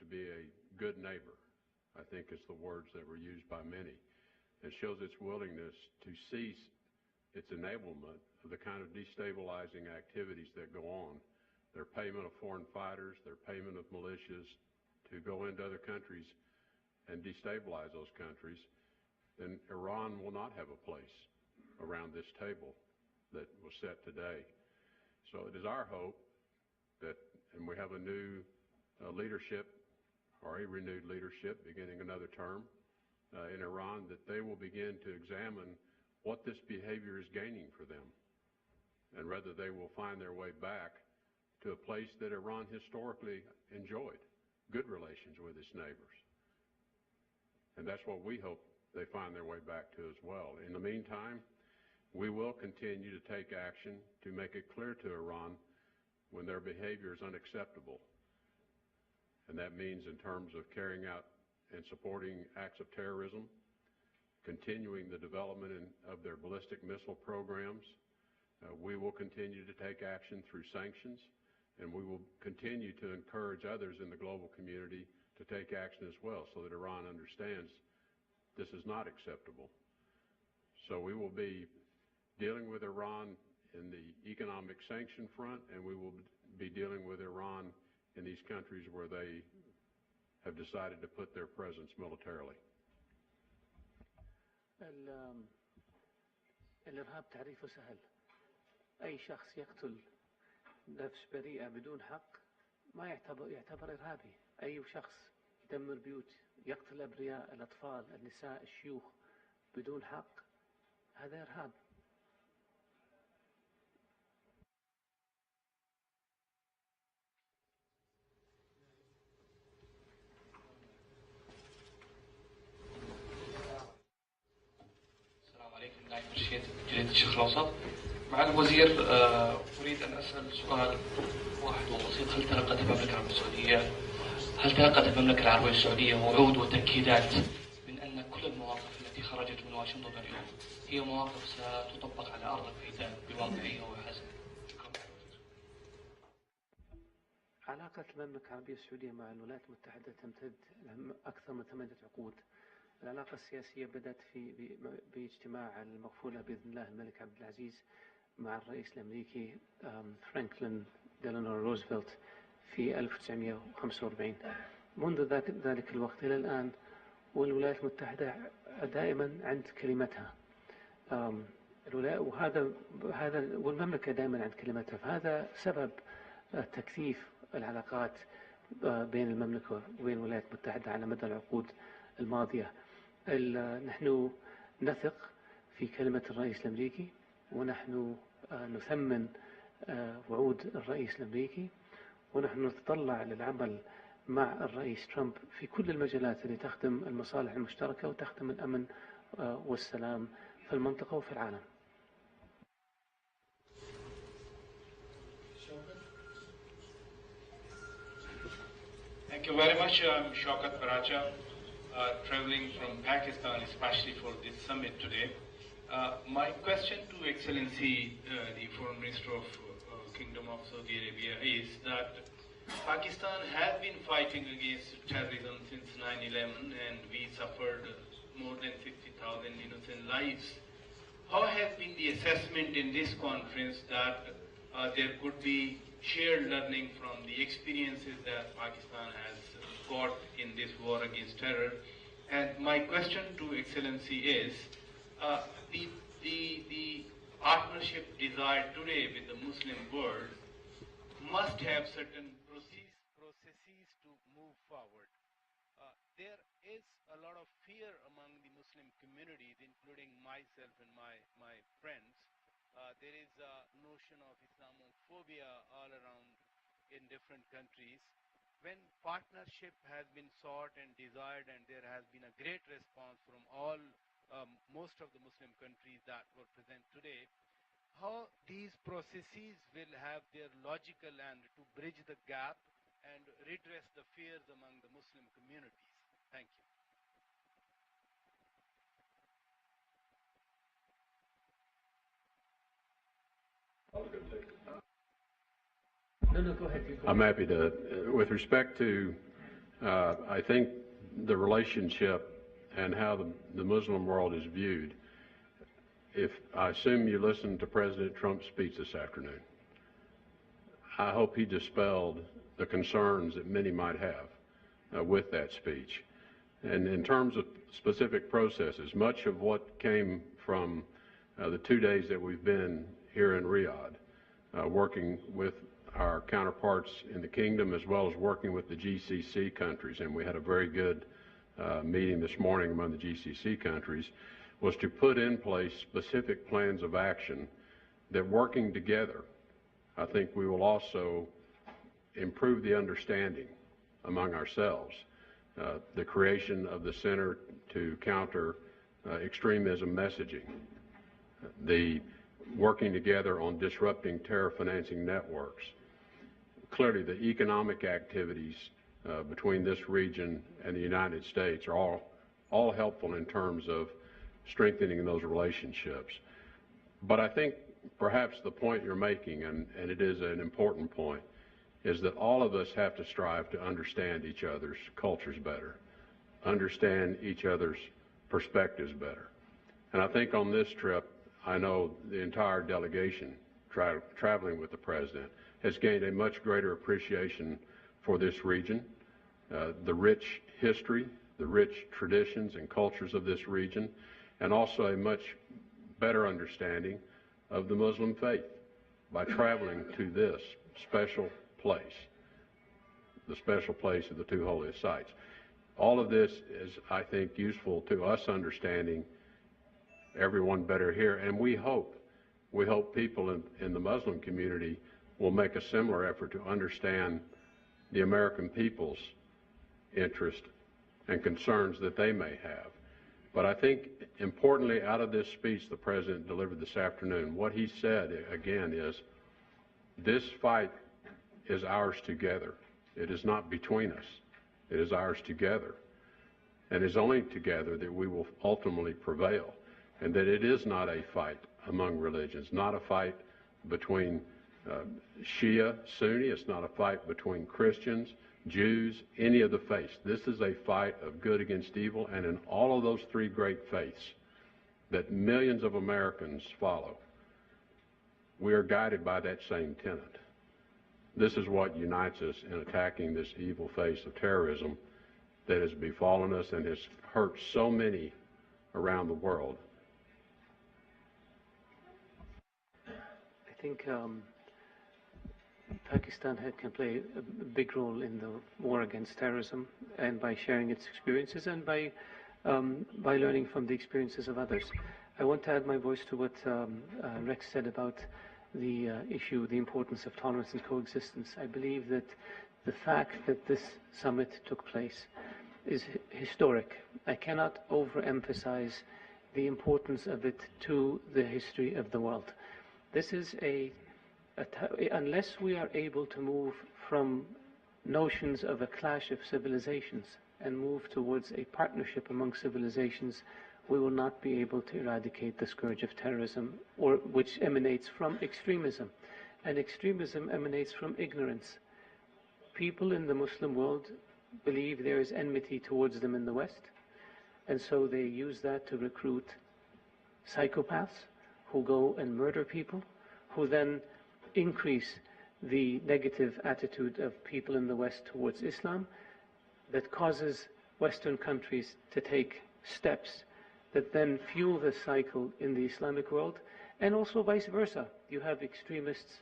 be a good neighbor, I think is the words that were used by many. It shows its willingness to cease its enablement of the kind of destabilizing activities that go on, their payment of foreign fighters, their payment of militias to go into other countries and destabilize those countries, then Iran will not have a place around this table that was set today. So it is our hope that, and we have a new leadership, or a renewed leadership beginning another term in Iran, that they will begin to examine what this behavior is gaining for them, and whether they will find their way back to a place that Iran historically enjoyed, good relations with its neighbors. And that's what we hope they find their way back to as well. In the meantime, we will continue to take action to make it clear to Iran when their behavior is unacceptable. And that means in terms of carrying out and supporting acts of terrorism, continuing the development of their ballistic missile programs. We will continue to take action through sanctions, and we will continue to encourage others in the global community to take action as well, so that Iran understands this is not acceptable. So we will be dealing with Iran in the economic sanction front, and we will be dealing with Iran in these countries where they have decided to put their presence militarily. الإرهاب تعريفه سهل. أي شخص يقتل نفس بريئة بدون حق ما يعتبر إرهابي. أي شخص يدمر بيوت، يقتل أبرياء، الأطفال، النساء، الشيوخ بدون حق، هذا إرهاب. السلام عليكم. نائب مرشد جريدة الشرق الأوسط. معالي الوزير، أريد أن أسأل سؤال واحد وبسيط. هل تلقت المملكة العربية السعودية وعود وتأكيدات من أن كل المواقف التي خرجت من واشنطن اليوم هي مواقف ستطبق على أرض الميدان بواقعية وحزم؟ علاقة المملكة العربية السعودية مع الولايات المتحدة تمتد أكثر من 8 عقود. العلاقة السياسية بدأت باجتماع المغفولة بإذن الله الملك عبد العزيز مع الرئيس الأمريكي فرانكلين ديلانو روزفلت في 1945. منذ ذلك الوقت إلى الآن والولايات المتحدة دائما عند كلمتها، والمملكة دائما عند كلمتها. فهذا سبب تكثيف العلاقات بين المملكة وبين الولايات المتحدة على مدى العقود الماضية. نحن نثق في كلمة الرئيس الأمريكي، ونحن نثمن وعود الرئيس الأمريكي، ونحن نتطلع للعمل مع الرئيس ترامب في كل المجالات اللي تخدم المصالح المشتركة وتخدم الأمن والسلام في المنطقة وفي العالم. Thank you very much. I'm Shaukat Paracha, traveling from Pakistan especially for this summit today. My question to Excellency, the Foreign Minister of Kingdom of Saudi Arabia, is that Pakistan has been fighting against terrorism since 9/11, and we suffered more than 60,000 innocent lives. How has been the assessment in this conference that there could be shared learning from the experiences that Pakistan has got in this war against terror? And my question to Excellency is, the partnership desired today with the Muslim world must have certain processes to move forward. There is a lot of fear among the Muslim communities, including myself and my friends. There is a notion of Islamophobia all around in different countries. When partnership has been sought and desired, and there has been a great response from most of the Muslim countries that were present today, how these processes will have their logical end to bridge the gap and redress the fears among the Muslim communities? Thank you. No, go ahead. I'm happy to. With respect to I think the relationship and how the Muslim world is viewed, if I assume you listened to President Trump's speech this afternoon, I hope he dispelled the concerns that many might have with that speech. And in terms of specific processes, much of what came from the 2 days that we've been here in Riyadh, working with our counterparts in the kingdom as well as working with the GCC countries, and we had a very good meeting this morning among the GCC countries, was to put in place specific plans of action that, working together, I think we will also improve the understanding among ourselves. The creation of the Center to Counter Extremism Messaging, the working together on disrupting terror financing networks. Clearly, the economic activities between this region and the United States are all helpful in terms of strengthening those relationships. But I think perhaps the point you're making, and it is an important point, is that all of us have to strive to understand each other's cultures better, understand each other's perspectives better. And I think on this trip, I know the entire delegation traveling with the President has gained a much greater appreciation for this region, the rich history, the rich traditions and cultures of this region, and also a much better understanding of the Muslim faith by traveling to this special place, the special place of the two holiest sites. All of this is, I think, useful to us understanding everyone better here, and we hope people in the Muslim community will make a similar effort to understand the American people's interest and concerns that they may have. But I think, importantly, out of this speech the President delivered this afternoon, what he said, again, is this fight is ours together. It is not between us. It is ours together. And it is only together that we will ultimately prevail, and that it is not a fight among religions, not a fight between Shia, Sunni. It's not a fight between Christians, Jews, any of the faiths. This is a fight of good against evil, and in all of those three great faiths that millions of Americans follow, we are guided by that same tenet. This is what unites us in attacking this evil face of terrorism that has befallen us and has hurt so many around the world. I think Pakistan can play a big role in the war against terrorism, and by sharing its experiences and by learning from the experiences of others. I want to add my voice to what Rex said about the issue, the importance of tolerance and coexistence. I believe that the fact that this summit took place is historic. I cannot overemphasize the importance of it to the history of the world. This is unless we are able to move from notions of a clash of civilizations and move towards a partnership among civilizations, we will not be able to eradicate the scourge of terrorism, which emanates from extremism. And extremism emanates from ignorance. People in the Muslim world believe there is enmity towards them in the West, and so they use that to recruit psychopaths who go and murder people, who then increase the negative attitude of people in the West towards Islam, that causes Western countries to take steps that then fuel the cycle in the Islamic world, and also vice versa. You have extremists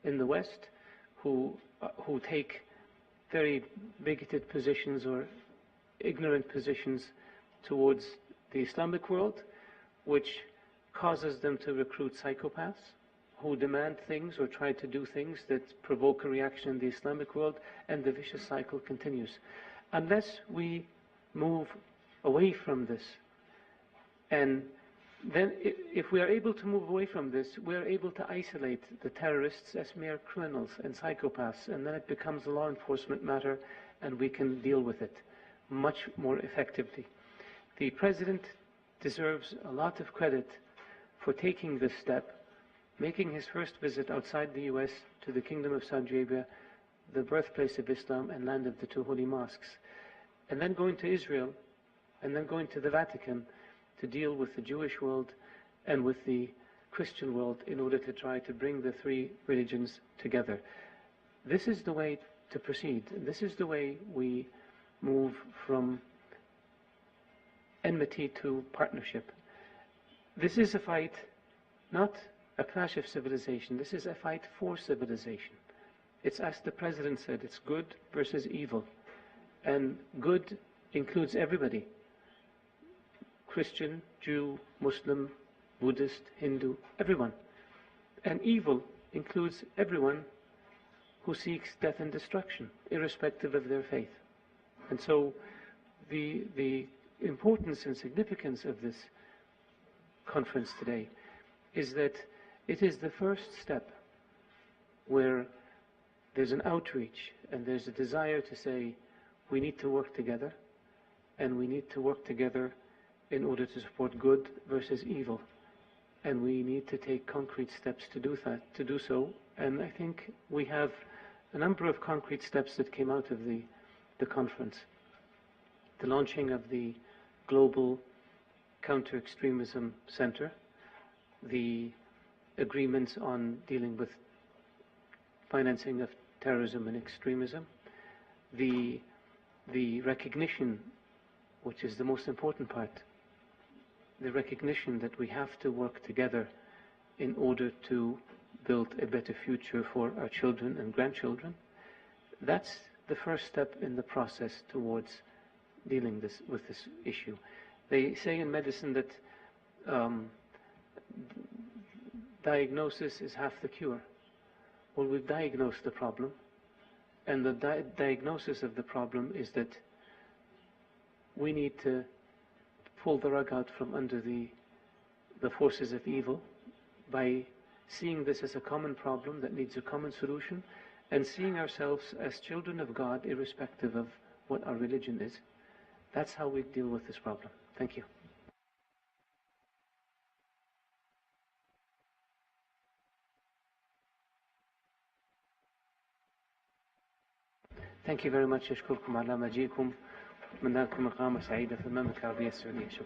in the West who take very bigoted positions or ignorant positions towards the Islamic world, which causes them to recruit psychopaths who demand things or try to do things that provoke a reaction in the Islamic world, and the vicious cycle continues. Unless we move away from this, and then if we are able to move away from this, we are able to isolate the terrorists as mere criminals and psychopaths, and then it becomes a law enforcement matter, and we can deal with it much more effectively. The President deserves a lot of credit for taking this step, making his first visit outside the US to the Kingdom of Saudi Arabia, the birthplace of Islam and land of the two holy mosques. and then going to Israel, and then going to the Vatican to deal with the Jewish world and with the Christian world in order to try to bring the three religions together. This is the way to proceed. This is the way we move from enmity to partnership. This is a fight, not a clash of civilization. This is a fight for civilization. It's, as the President said, it's good versus evil. And good includes everybody. Christian, Jew, Muslim, Buddhist, Hindu, everyone. And evil includes everyone who seeks death and destruction, irrespective of their faith. And so the importance and significance of this conference today is that it is the first step where there's an outreach and there's a desire to say we need to work together, and we need to work together in order to support good versus evil. And we need to take concrete steps to do that, to do so. And I think we have a number of concrete steps that came out of the conference. The launching of the Global Counter-Extremism Center, the agreements on dealing with financing of terrorism and extremism, the recognition, which is the most important part, the recognition that we have to work together in order to build a better future for our children and grandchildren. That's the first step in the process towards dealing with this issue. They say in medicine that diagnosis is half the cure. Well, we've diagnosed the problem, and the diagnosis of the problem is that we need to pull the rug out from under the forces of evil by seeing this as a common problem that needs a common solution, and seeing ourselves as children of God irrespective of what our religion is. That's how we deal with this problem. Thank you. Thank you very much. أشكركم على مجيئكم. أتمنى لكم إقامة سعيدة في المملكة العربية السعودية. شكرا.